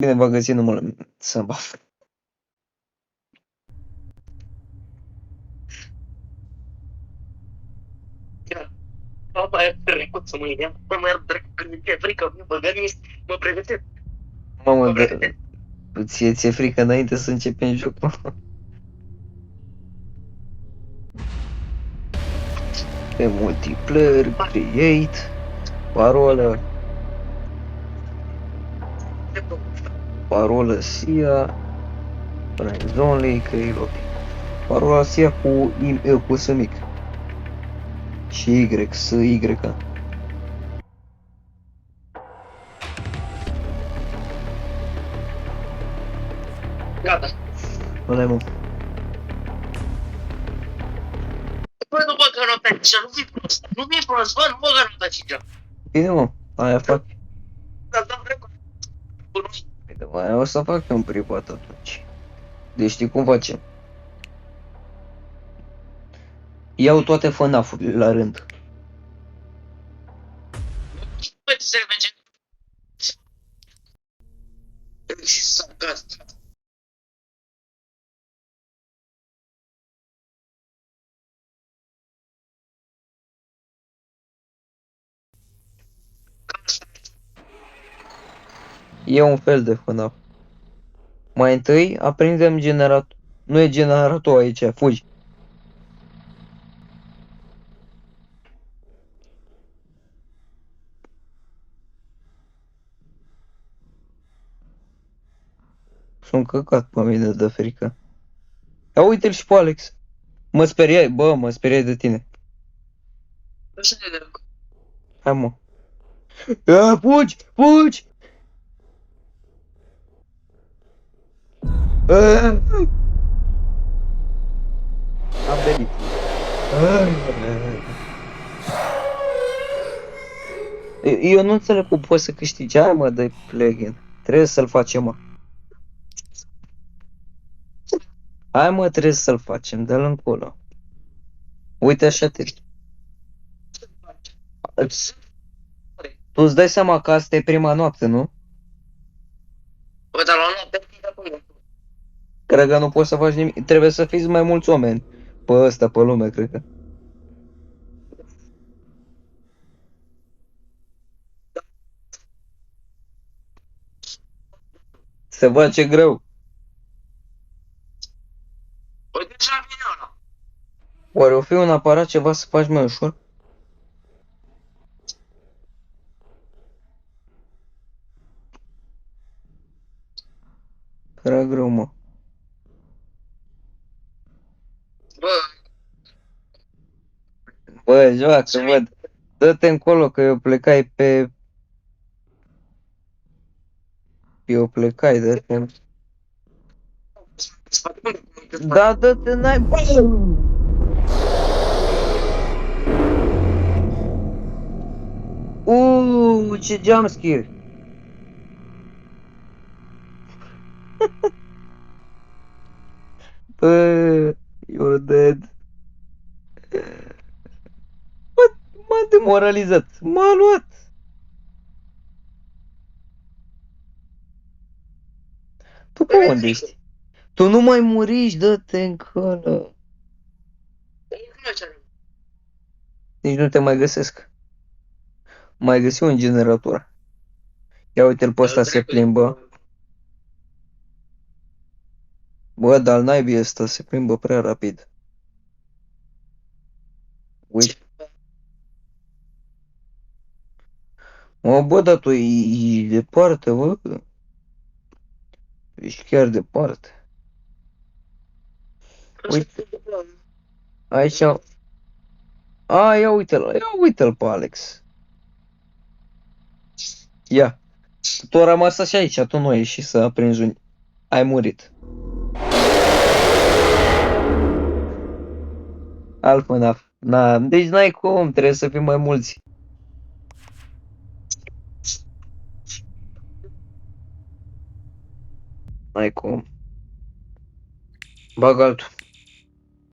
Bine v-a găsit numele să baf. Baba e trecut să mă ia. Bă, mai am trecut când mi-e frică, nu băgă mă pregătesc. Mamă, ție frică înainte să începem jocul? Pe multiplayer, create, parolă SIA, friends only, create ok. Parola SIA cu S mic. Și Y, S, Y. Gata. Ăla-i, mă. Bă, nu băgă nota 5, nu fi prost. Nu fi prost, bă, nu băgă nota 5. Bine, mă, aia fac. Dar dăm trecut. Bine, mă, aia o să fac eu în privat atunci. Deci știi cum facem? Iau toate FNAF-urile la rând. Bă, ce se merge? Și sarcast. E un fel de FNAF. Mai întâi aprindem generator. Nu e generator aici, fugi. Sunt căcat pe mine de frică. Ia uite-l și pe Alex. Mă speriai, bă, mă speriai de tine. Așa ne dă. Hai, mă. Ia, fugi, fugi! Am venit. Eu nu înțeleg cum poți să câștigi. Hai, mă, de plugin. Trebuie să-l facem, mă. Hai, mă, trebuie să-l facem. Dă-l încolo. Uite așa te... Tu îți dai seama că asta e prima noapte, nu? Bă, dar la noapte fi de acolo. Cred că nu poți să faci nimic. Trebuie să fiți mai mulți oameni. Pe ăsta, pe lume, cred că. Se face greu. Păi deja vine ăla. Oare o fi un aparat ceva să faci mai ușor? Era greu, mă. Bă, Bă, joacă, văd. Dă-te încolo că eu plecai pe... Eu plecai, dă-te... Da, dă-te, n-ai... Ce jumpscare! Bă, you're dead. M-a demoralizat. M-a luat. Tu pe unde ești? Tu nu mai muriști, dă-te încolo. Nici nu te mai găsesc. Mai găsi un generator. Ia uite-l pe ăsta se plimbă. Bă, dar naibii ăsta se plimbă prea rapid. Uite. Mă, bă, dar tu e departe, bă. Ești chiar departe. Uite, aici... A, ia uite-l pe Alex. Ia. Tu a rămas așa aici, tu nu ai ieșit să aprinzi un... Ai murit. Altfel, deci n-ai cum, trebuie să fim mai mulți. N-ai cum. Bag altul.